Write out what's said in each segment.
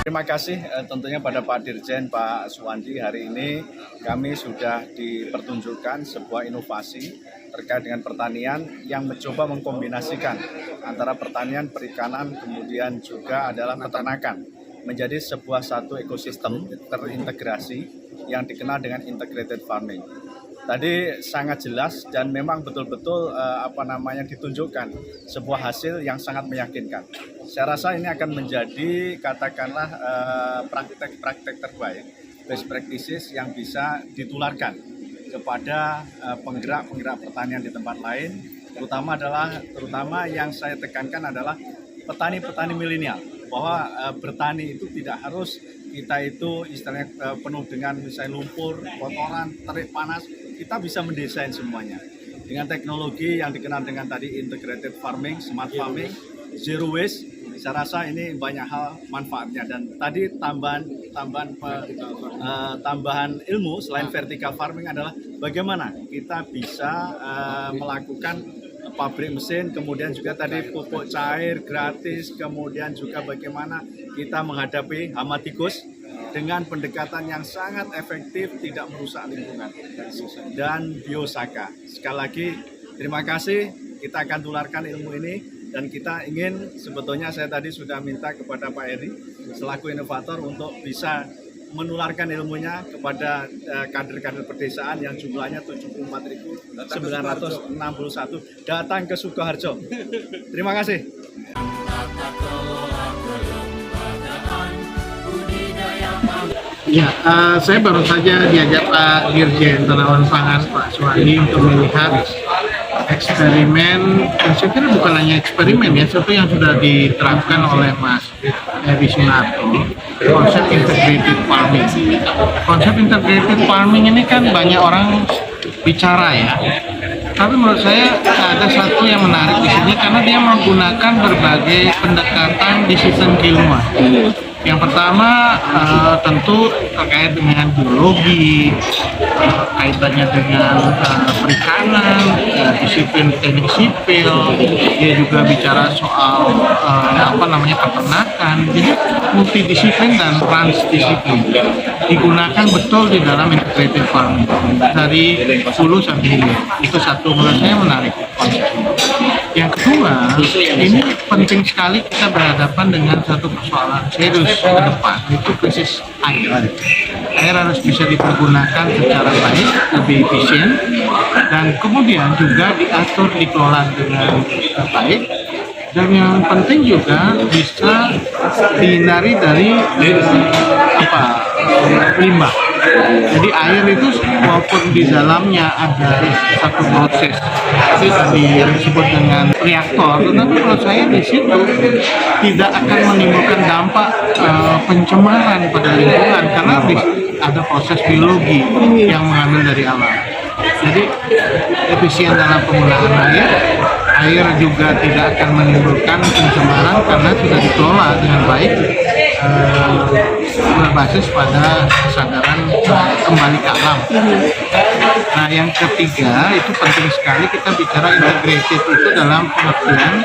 Terima kasih tentunya pada Pak Dirjen, Pak Suwandi. Hari ini kami sudah dipertunjukkan sebuah inovasi terkait dengan pertanian yang mencoba mengkombinasikan antara pertanian, perikanan, kemudian juga adalah peternakan menjadi sebuah satu ekosistem terintegrasi yang dikenal dengan integrated farming. Tadi sangat jelas dan memang betul-betul ditunjukkan sebuah hasil yang sangat meyakinkan. Saya rasa ini akan menjadi katakanlah praktek-praktek terbaik, best practices yang bisa ditularkan kepada penggerak-penggerak pertanian di tempat lain, terutama yang saya tekankan adalah petani-petani milenial, bahwa bertani itu tidak harus kita itu istilahnya penuh dengan misalnya lumpur, kotoran, terik panas. Kita bisa mendesain semuanya dengan teknologi yang dikenal dengan tadi integrated farming, smart farming, zero waste. Saya rasa ini banyak hal manfaatnya, dan tadi tambahan ilmu selain vertical farming adalah bagaimana kita bisa melakukan pabrik mesin, kemudian juga tadi pupuk cair gratis, kemudian juga bagaimana kita menghadapi hama tikus dengan pendekatan yang sangat efektif, tidak merusak lingkungan, dan biosaka. Sekali lagi, terima kasih. Kita akan tularkan ilmu ini, dan kita ingin, sebetulnya saya tadi sudah minta kepada Pak Eri selaku inovator untuk bisa menularkan ilmunya kepada kader-kader pedesaan yang jumlahnya 74.961 datang ke Sukoharjo. Terima kasih. Ya, saya baru saja diajak Pak Dirjen Tanaman Pangan Pak Suwandi untuk melihat eksperimen, dan saya kira bukan hanya eksperimen ya, sesuatu yang sudah diterapkan oleh Mas Eri Sunarto, konsep integrated farming. Konsep integrated farming ini kan banyak orang bicara ya, tapi menurut saya ada satu yang menarik di sini karena dia menggunakan berbagai pendekatan di sistem keilmuan. Yang pertama tentu terkait dengan biologi, kaitannya dengan perikanan, disiplin teknik sipil, dia juga bicara soal peternakan. Jadi multidisiplin dan transdisiplin digunakan betul di dalam integrated farming dari hulu sampai hilir. Itu satu menurut saya menarik konsep ini. Yang kedua, ini penting sekali kita berhadapan dengan satu persoalan serius ke depan, yaitu krisis air. Air harus bisa dipergunakan secara baik, lebih efisien, dan kemudian juga diatur, dikelola dengan baik. Dan yang penting juga bisa dihindari dari limbah. Jadi air itu walaupun di dalamnya ada satu proses yang disebut dengan reaktor, tetapi menurut saya di situ tidak akan menimbulkan dampak pencemaran pada lingkungan karena ada proses biologi yang mengambil dari alam. Jadi efisien dalam penggunaan air juga tidak akan menimbulkan pencemaran karena sudah dikelola dengan baik, berbasis pada kesadaran kembali ke alam. Nah, yang ketiga itu penting sekali kita bicara integrated itu dalam pengertian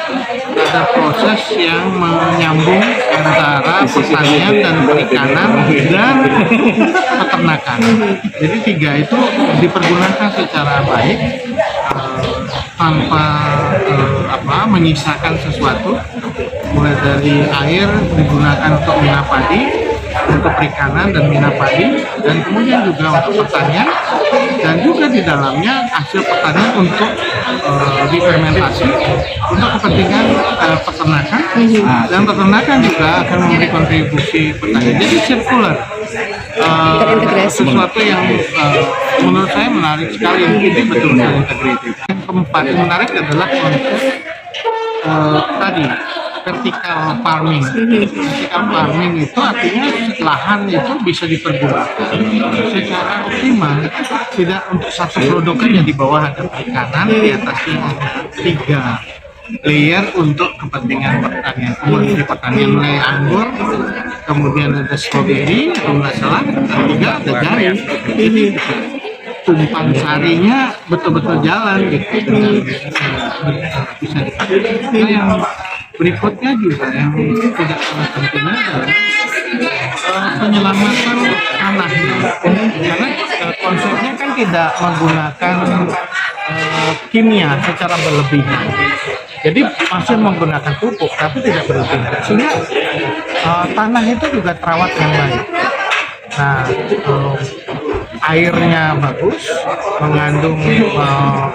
ada proses yang menyambung antara pertanian dan perikanan dan peternakan. Jadi tiga itu dipergunakan secara baik tanpa menyisakan sesuatu, mulai dari air digunakan untuk mina padi, untuk perikanan dan mina padi, dan kemudian juga untuk pertanian, dan juga di dalamnya hasil pertanian untuk difermentasi untuk kepentingan peternakan, dan peternakan juga akan memberi kontribusi pertanian. Jadi sirkular, sesuatu yang menurut saya menarik sekali, ini betul-betul integratif. Yang keempat yang menarik adalah konsep tadi vertical farming. Vertical farming itu artinya lahan itu bisa dipergunakan secara optimal, tidak untuk satu produk saja. Di bawah ada perikanan, di atasnya ada 3 layer untuk kepentingan pertanian. Kemudian di pertanian mulai anggur, kemudian ada stroberi, kalau nggak salah, dan juga ada jaring. Jadi tumpang sarinya betul-betul jalan gitu, dengan bisa dipakai. Nah, yang berikutnya juga yang tidak kalah penting adalah penyelamatan tanah, karena konsepnya kan tidak menggunakan kimia secara berlebihan. Jadi masih menggunakan pupuk tapi tidak berlebihan, sehingga tanah itu juga terawat dengan baik. Nah, airnya bagus, mengandung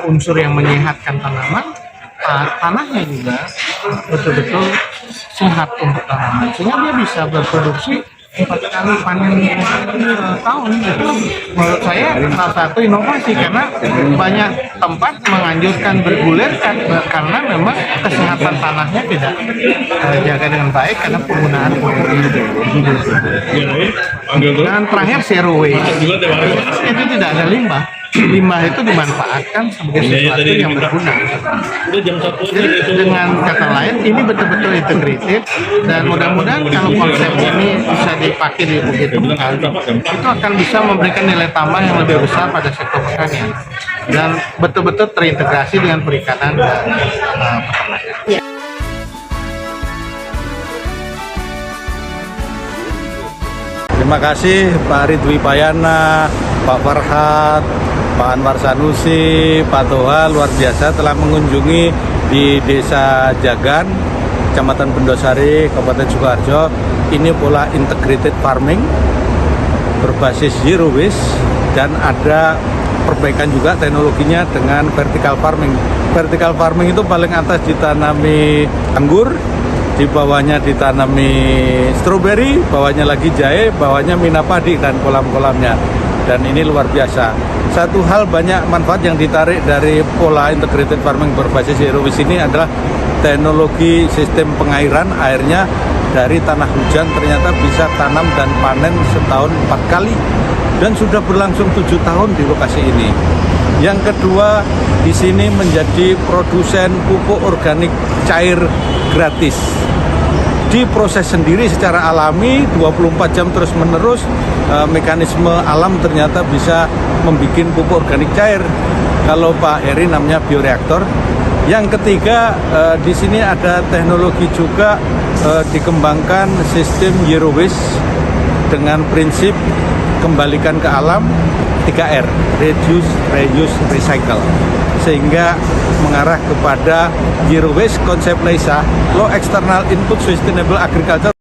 unsur yang menyehatkan tanaman. Tanahnya juga betul-betul sehat untuk tanaman, sehingga dia bisa berproduksi 4 kali panen tahun. Itu menurut saya salah satu inovasi, karena banyak tempat menganjurkan bergulir karena memang kesehatan tanahnya tidak jaga dengan baik karena penggunaan pupuk. Dan terakhir zero waste, itu tidak ada limbah. Limbah itu dimanfaatkan sebagai sesuatu yang berguna. Jadi dengan kata lain, ini betul-betul integrated, dan mudah-mudahan kalau konsep ini bisa dipakai di Bukit Tunggal, itu akan bisa memberikan nilai tambah yang lebih besar pada sektor pertanian dan betul-betul terintegrasi dengan perikanan dan peternakan. Terima kasih Pak Ridwi Payana, Pak Farhat, Pak Anwar Sanusi, Pak Toha, luar biasa telah mengunjungi di Desa Jagan, Kecamatan Bendosari, Kabupaten Sukoharjo. Ini pola integrated farming berbasis zero waste, dan ada perbaikan juga teknologinya dengan vertical farming. Vertical farming itu paling atas ditanami anggur, di bawahnya ditanami stroberi, bawahnya lagi jahe, bawahnya mina padi dan kolam-kolamnya. Dan ini luar biasa. Satu hal banyak manfaat yang ditarik dari pola integrated farming berbasis zero waste ini adalah teknologi sistem pengairan airnya dari tanah hujan ternyata bisa tanam dan panen setahun 4 kali, dan sudah berlangsung 7 tahun di lokasi ini. Yang kedua, di sini menjadi produsen pupuk organik cair gratis. Diproses sendiri secara alami 24 jam terus menerus, mekanisme alam ternyata bisa membuat pupuk organik cair. Kalau Pak Heri namanya bioreaktor. Yang ketiga, di sini ada teknologi juga dikembangkan sistem zero waste dengan prinsip kembalikan ke alam 3R, reduce, reuse, recycle, sehingga mengarah kepada zero waste konsep LEISA, Low External Input Sustainable Agriculture.